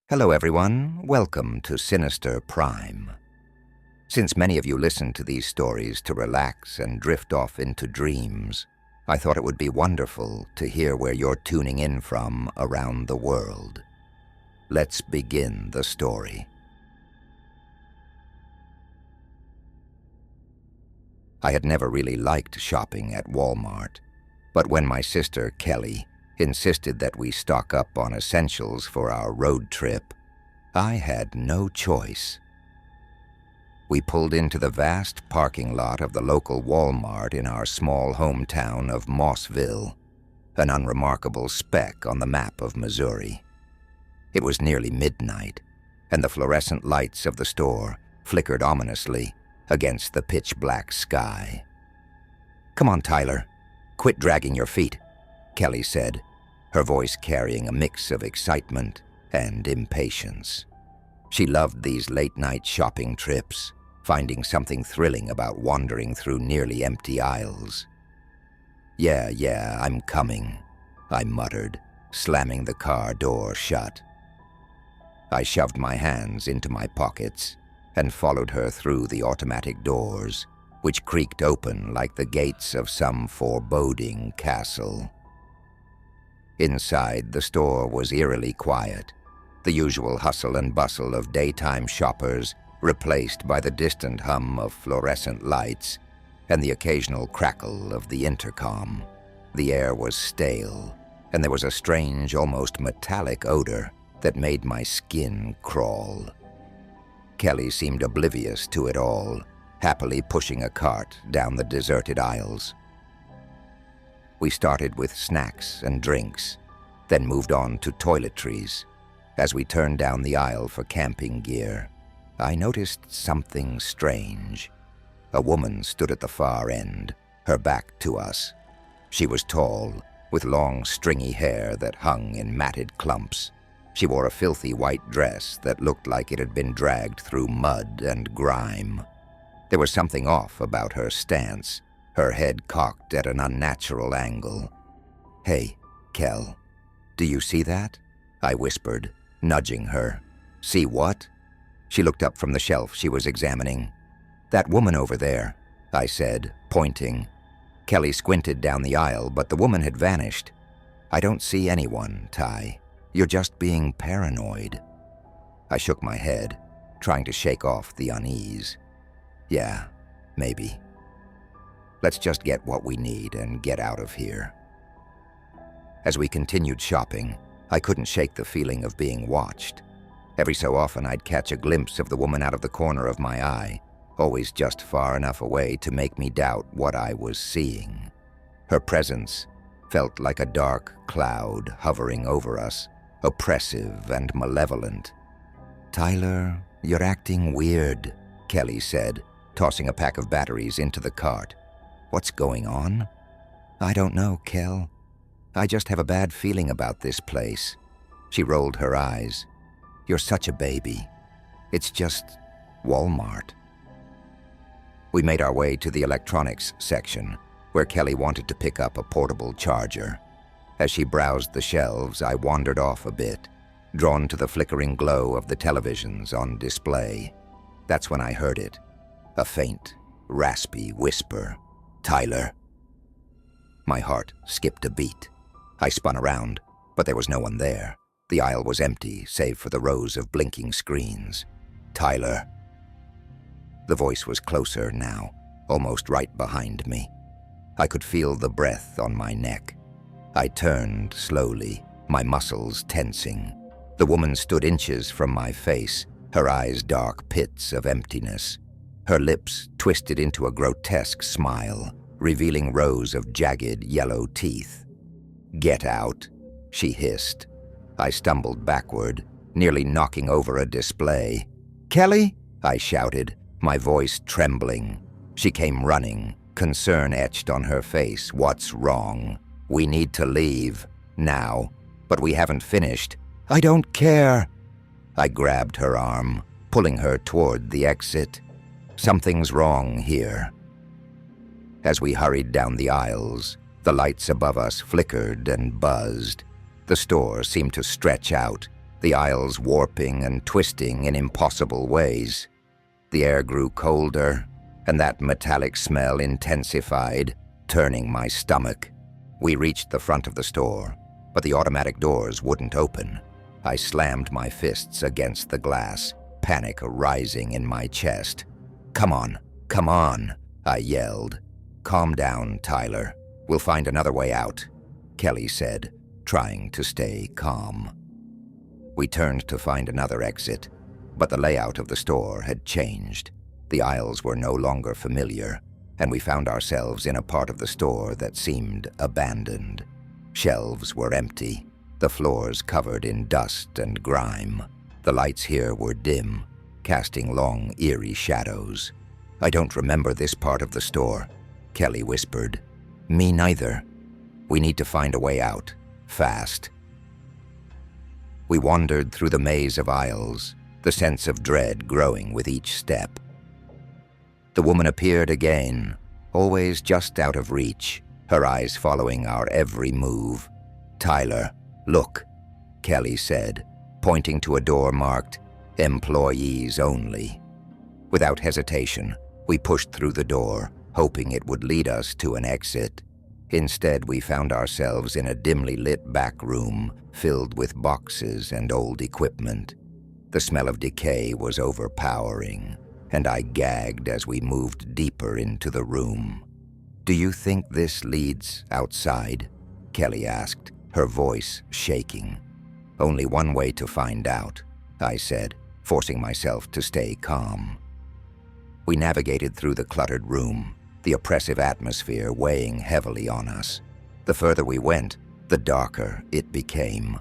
Hello everyone, welcome to Sinister Prime. Since many of you listen to these stories to relax and drift off into dreams, I thought it would be wonderful to hear where you're tuning in from around the world. Let's begin the story. I had never really liked shopping at Walmart, but when my sister, Kelly, insisted that we stock up on essentials for our road trip, I had no choice. We pulled into the vast parking lot of the local Walmart in our small hometown of Mossville, an unremarkable speck on the map of Missouri. It was nearly midnight, and the fluorescent lights of the store flickered ominously against the pitch-black sky. "Come on, Tyler. Quit dragging your feet," Kelly said, her voice carrying a mix of excitement and impatience. She loved these late-night shopping trips, finding something thrilling about wandering through nearly empty aisles. Yeah, I'm coming," I muttered, slamming the car door shut. I shoved my hands into my pockets and followed her through the automatic doors, which creaked open like the gates of some foreboding castle. Inside, the store was eerily quiet, the usual hustle and bustle of daytime shoppers replaced by the distant hum of fluorescent lights and the occasional crackle of the intercom. The air was stale, and there was a strange, almost metallic odor that made my skin crawl. Kelly seemed oblivious to it all, happily pushing a cart down the deserted aisles. We started with snacks and drinks, then moved on to toiletries. As we turned down the aisle for camping gear, I noticed something strange. A woman stood at the far end, her back to us. She was tall, with long, stringy hair that hung in matted clumps. She wore a filthy white dress that looked like it had been dragged through mud and grime. There was something off about her stance, her head cocked at an unnatural angle. "Hey, Kel, do you see that?" I whispered, nudging her. "See what?" She looked up from the shelf she was examining. "That woman over there," I said, pointing. Kelly squinted down the aisle, but the woman had vanished. "I don't see anyone, Ty. You're just being paranoid." I shook my head, trying to shake off the unease. "Yeah, maybe. Let's just get what we need and get out of here." As we continued shopping, I couldn't shake the feeling of being watched. Every so often I'd catch a glimpse of the woman out of the corner of my eye, always just far enough away to make me doubt what I was seeing. Her presence felt like a dark cloud hovering over us, oppressive and malevolent. "Tyler, you're acting weird," Kelly said, tossing a pack of batteries into the cart. "What's going on?" "I don't know, Kel. I just have a bad feeling about this place." She rolled her eyes. "You're such a baby. It's just Walmart." We made our way to the electronics section, where Kelly wanted to pick up a portable charger. As she browsed the shelves, I wandered off a bit, drawn to the flickering glow of the televisions on display. That's when I heard it, a faint, raspy whisper. "Tyler." My heart skipped a beat. I spun around, but there was no one there. The aisle was empty, save for the rows of blinking screens. "Tyler." The voice was closer now, almost right behind me. I could feel the breath on my neck. I turned slowly, my muscles tensing. The woman stood inches from my face, her eyes dark pits of emptiness. Her lips twisted into a grotesque smile, revealing rows of jagged yellow teeth. "Get out," she hissed. I stumbled backward, nearly knocking over a display. "Kelly?" I shouted, my voice trembling. She came running, concern etched on her face. "What's wrong?" "We need to leave. Now. But we haven't finished." "I don't care." I grabbed her arm, pulling her toward the exit. "Something's wrong here." As we hurried down the aisles, the lights above us flickered and buzzed. The store seemed to stretch out, the aisles warping and twisting in impossible ways. The air grew colder, and that metallic smell intensified, turning my stomach. We reached the front of the store, but the automatic doors wouldn't open. I slammed my fists against the glass, panic rising in my chest. Come on, I yelled. Calm down, Tyler. We'll find another way out, Kelly said, trying to stay calm. We turned to find another exit, but the layout of the store had changed. The aisles were no longer familiar, and we found ourselves in a part of the store that seemed abandoned. Shelves were empty, the floors covered in dust and grime. The lights here were dim, casting long, eerie shadows. I don't remember this part of the store, Kelly whispered. Me neither. We need to find a way out, fast. We wandered through the maze of aisles, the sense of dread growing with each step. The woman appeared again, always just out of reach, her eyes following our every move. Tyler, look, Kelly said, pointing to a door marked Employees Only. Without hesitation, we pushed through the door, hoping it would lead us to an exit. Instead, we found ourselves in a dimly lit back room filled with boxes and old equipment. The smell of decay was overpowering, and I gagged as we moved deeper into the room. Do you think this leads outside? Kelly asked, her voice shaking. Only one way to find out, I said, forcing myself to stay calm. We navigated through the cluttered room, the oppressive atmosphere weighing heavily on us. The further we went, the darker it became.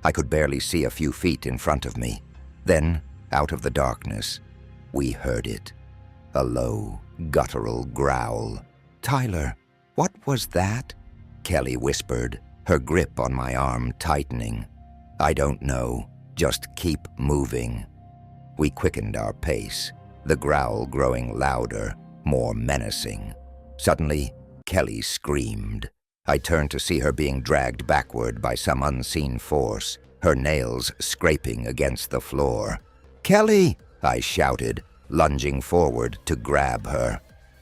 I could barely see a few feet in front of me. Then, out of the darkness, we heard it. A low, guttural growl. Tyler, what was that? Kelly whispered, her grip on my arm tightening. I don't know, just keep moving. We quickened our pace, the growl growing louder, more menacing. Suddenly, Kelly screamed. I turned to see her being dragged backward by some unseen force, her nails scraping against the floor. Kelly! I shouted, lunging forward to grab her.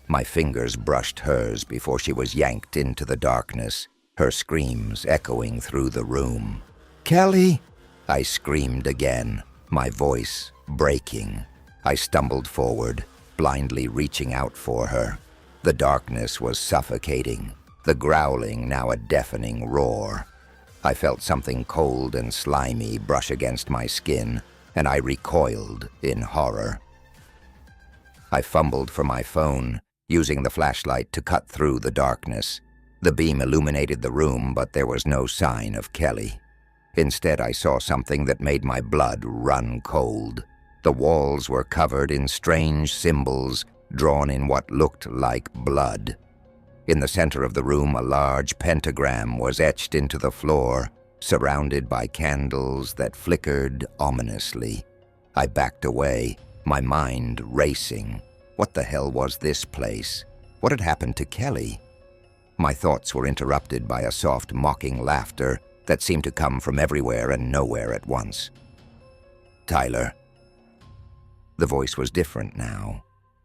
My fingers brushed hers before she was yanked into the darkness, her screams echoing through the room. Kelly! I screamed again, my voice breaking. I stumbled forward, blindly reaching out for her. The darkness was suffocating, the growling now a deafening roar. I felt something cold and slimy brush against my skin, and I recoiled in horror. I fumbled for my phone, using the flashlight to cut through the darkness. The beam illuminated the room, but there was no sign of Kelly. Instead, I saw something that made my blood run cold. The walls were covered in strange symbols drawn in what looked like blood. In the center of the room, a large pentagram was etched into the floor, surrounded by candles that flickered ominously. I backed away, my mind racing. What the hell was this place? What had happened to Kelly? My thoughts were interrupted by a soft, mocking laughter that seemed to come from everywhere and nowhere at once. Tyler. The voice was different now,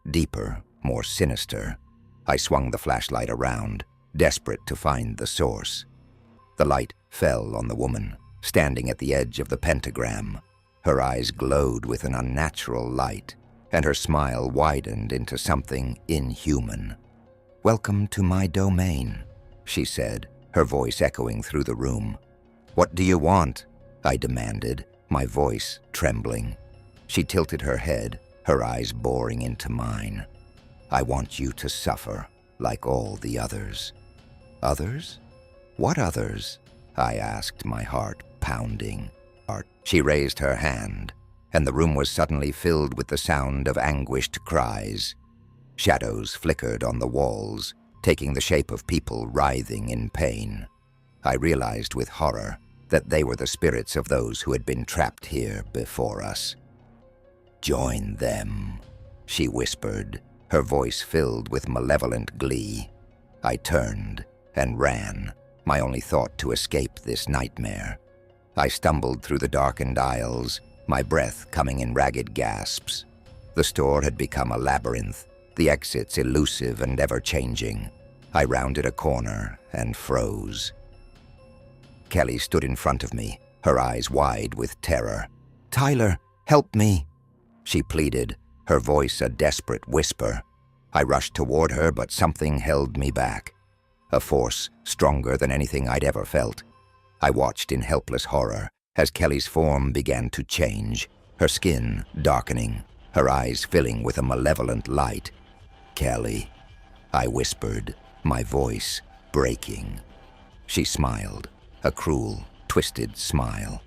deeper, more sinister. I swung the flashlight around, desperate to find the source. The light fell on the woman, standing at the edge of the pentagram. Her eyes glowed with an unnatural light, and her smile widened into something inhuman. Welcome to my domain, she said, her voice echoing through the room. What do you want? I demanded, my voice trembling. She tilted her head, her eyes boring into mine. I want you to suffer, like all the others. Others? What others? I asked, my heart pounding. She raised her hand, and the room was suddenly filled with the sound of anguished cries. Shadows flickered on the walls, taking the shape of people writhing in pain. I realized with horror that they were the spirits of those who had been trapped here before us. Join them, she whispered, her voice filled with malevolent glee. I turned and ran, my only thought to escape this nightmare. I stumbled through the darkened aisles, my breath coming in ragged gasps. The store had become a labyrinth, the exits elusive and ever-changing. I rounded a corner and froze. Kelly stood in front of me, her eyes wide with terror. "Tyler, help me," she pleaded, her voice a desperate whisper. I rushed toward her, but something held me back. A force stronger than anything I'd ever felt. I watched in helpless horror as Kelly's form began to change, her skin darkening, her eyes filling with a malevolent light. "Kelly," I whispered, my voice breaking. She smiled, a cruel, twisted smile.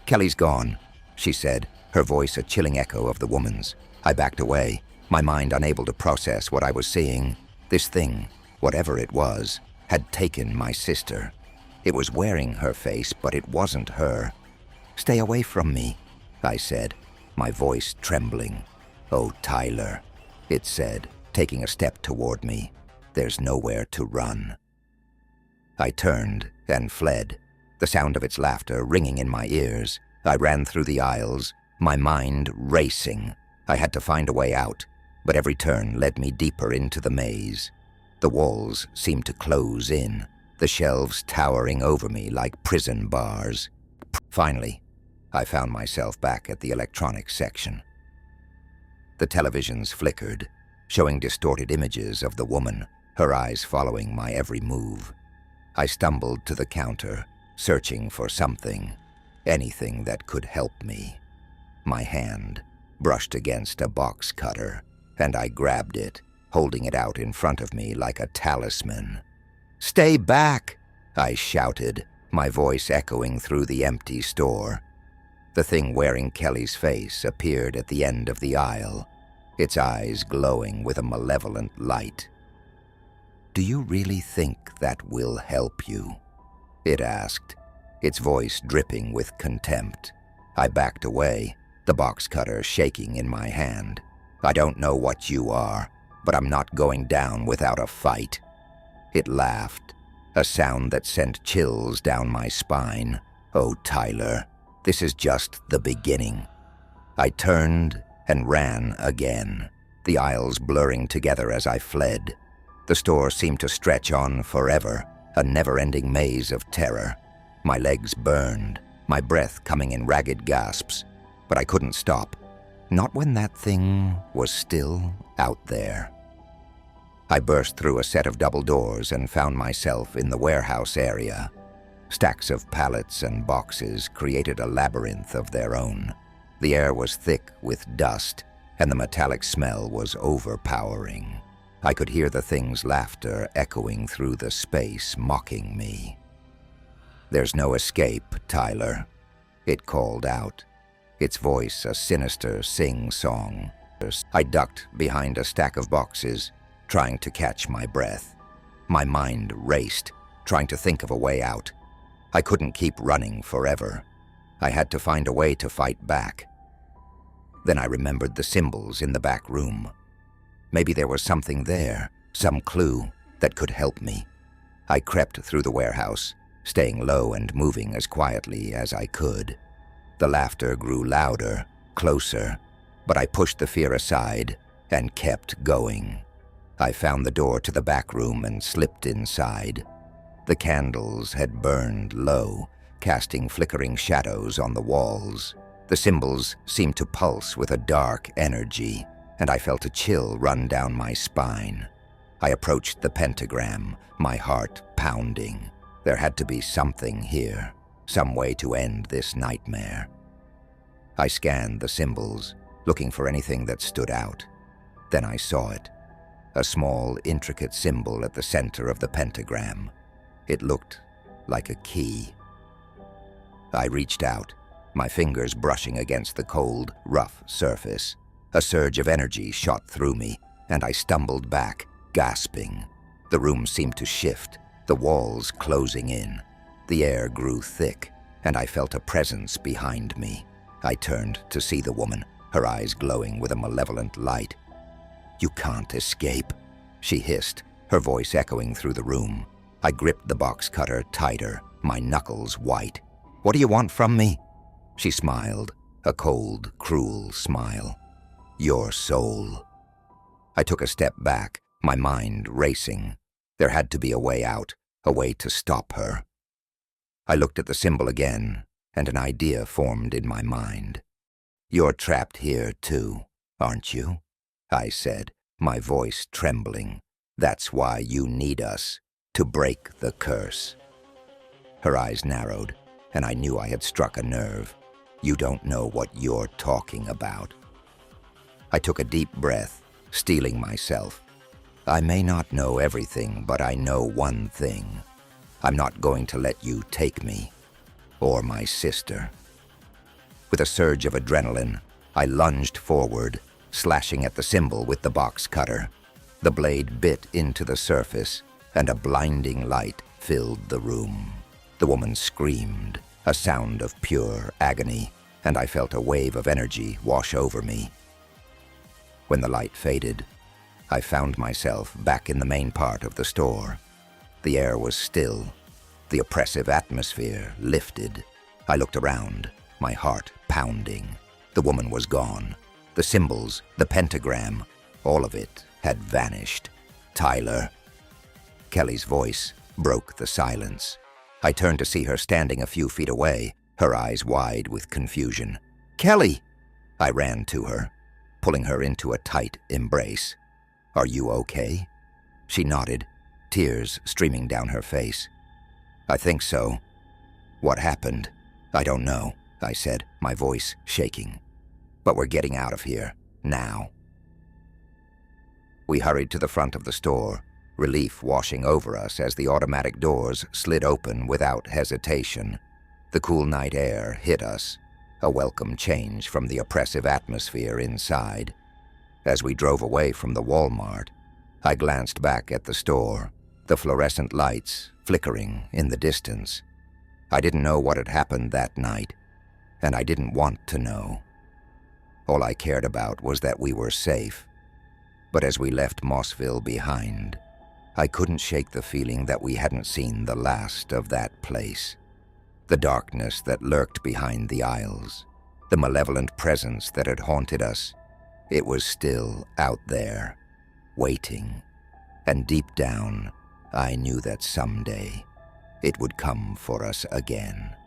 "Kelly's gone," she said, her voice a chilling echo of the woman's. I backed away, my mind unable to process what I was seeing. This thing, whatever it was, had taken my sister. It was wearing her face, but it wasn't her. "Stay away from me," I said, my voice trembling. "Oh, Tyler," it said, taking a step toward me. "There's nowhere to run." I turned and fled, the sound of its laughter ringing in my ears. I ran through the aisles, my mind racing. I had to find a way out, but every turn led me deeper into the maze. The walls seemed to close in, the shelves towering over me like prison bars. Finally, I found myself back at the electronics section. The televisions flickered, showing distorted images of the woman, her eyes following my every move. I stumbled to the counter, searching for something, anything that could help me. My hand brushed against a box cutter, and I grabbed it, holding it out in front of me like a talisman. "Stay back!" I shouted, my voice echoing through the empty store. The thing wearing Kelly's face appeared at the end of the aisle, its eyes glowing with a malevolent light. "Do you really think that will help you?" it asked, its voice dripping with contempt. I backed away, the box cutter shaking in my hand. "I don't know what you are, but I'm not going down without a fight." It laughed, a sound that sent chills down my spine. "Oh, Tyler, this is just the beginning." I turned and ran again, the aisles blurring together as I fled. The store seemed to stretch on forever, a never-ending maze of terror. My legs burned, my breath coming in ragged gasps, but I couldn't stop. Not when that thing was still out there. I burst through a set of double doors and found myself in the warehouse area. Stacks of pallets and boxes created a labyrinth of their own. The air was thick with dust, and the metallic smell was overpowering. I could hear the thing's laughter echoing through the space, mocking me. "There's no escape, Tyler," it called out, its voice a sinister sing-song. I ducked behind a stack of boxes, trying to catch my breath. My mind raced, trying to think of a way out. I couldn't keep running forever. I had to find a way to fight back. Then I remembered the symbols in the back room. Maybe there was something there, some clue that could help me. I crept through the warehouse, staying low and moving as quietly as I could. The laughter grew louder, closer, but I pushed the fear aside and kept going. I found the door to the back room and slipped inside. The candles had burned low, casting flickering shadows on the walls. The symbols seemed to pulse with a dark energy, and I felt a chill run down my spine. I approached the pentagram, my heart pounding. There had to be something here, some way to end this nightmare. I scanned the symbols, looking for anything that stood out. Then I saw it, a small, intricate symbol at the center of the pentagram. It looked like a key. I reached out, my fingers brushing against the cold, rough surface. A surge of energy shot through me, and I stumbled back, gasping. The room seemed to shift, the walls closing in. The air grew thick, and I felt a presence behind me. I turned to see the woman, her eyes glowing with a malevolent light. "You can't escape," she hissed, her voice echoing through the room. I gripped the box cutter tighter, my knuckles white. What do you want from me?" She smiled, a cold, cruel smile. "Your soul." I took a step back, my mind racing. There had to be a way out, a way to stop her. I looked at the symbol again, and an idea formed in my mind. "You're trapped here too, aren't you?" I said, my voice trembling. "That's why you need us, to break the curse." Her eyes narrowed, and I knew I had struck a nerve. "You don't know what you're talking about." I took a deep breath, steeling myself. "I may not know everything, but I know one thing. I'm not going to let you take me, or my sister." With a surge of adrenaline, I lunged forward, slashing at the symbol with the box cutter. The blade bit into the surface, and a blinding light filled the room. The woman screamed, a sound of pure agony, and I felt a wave of energy wash over me. When the light faded, I found myself back in the main part of the store. The air was still. The oppressive atmosphere lifted. I looked around, my heart pounding. The woman was gone. The symbols, the pentagram, all of it had vanished. "Tyler." Kelly's voice broke the silence. I turned to see her standing a few feet away, her eyes wide with confusion. "Kelly!" I ran to her, pulling her into a tight embrace. "Are you okay?" She nodded, tears streaming down her face. "I think so." "What happened?" "I don't know," I said, my voice shaking. "But we're getting out of here, now." We hurried to the front of the store, relief washing over us as the automatic doors slid open without hesitation. The cool night air hit us, a welcome change from the oppressive atmosphere inside. As we drove away from the Walmart, I glanced back at the store, the fluorescent lights flickering in the distance. I didn't know what had happened that night, and I didn't want to know. All I cared about was that we were safe. But as we left Mossville behind, I couldn't shake the feeling that we hadn't seen the last of that place. The darkness that lurked behind the aisles, the malevolent presence that had haunted us, it was still out there, waiting. And deep down, I knew that someday it would come for us again.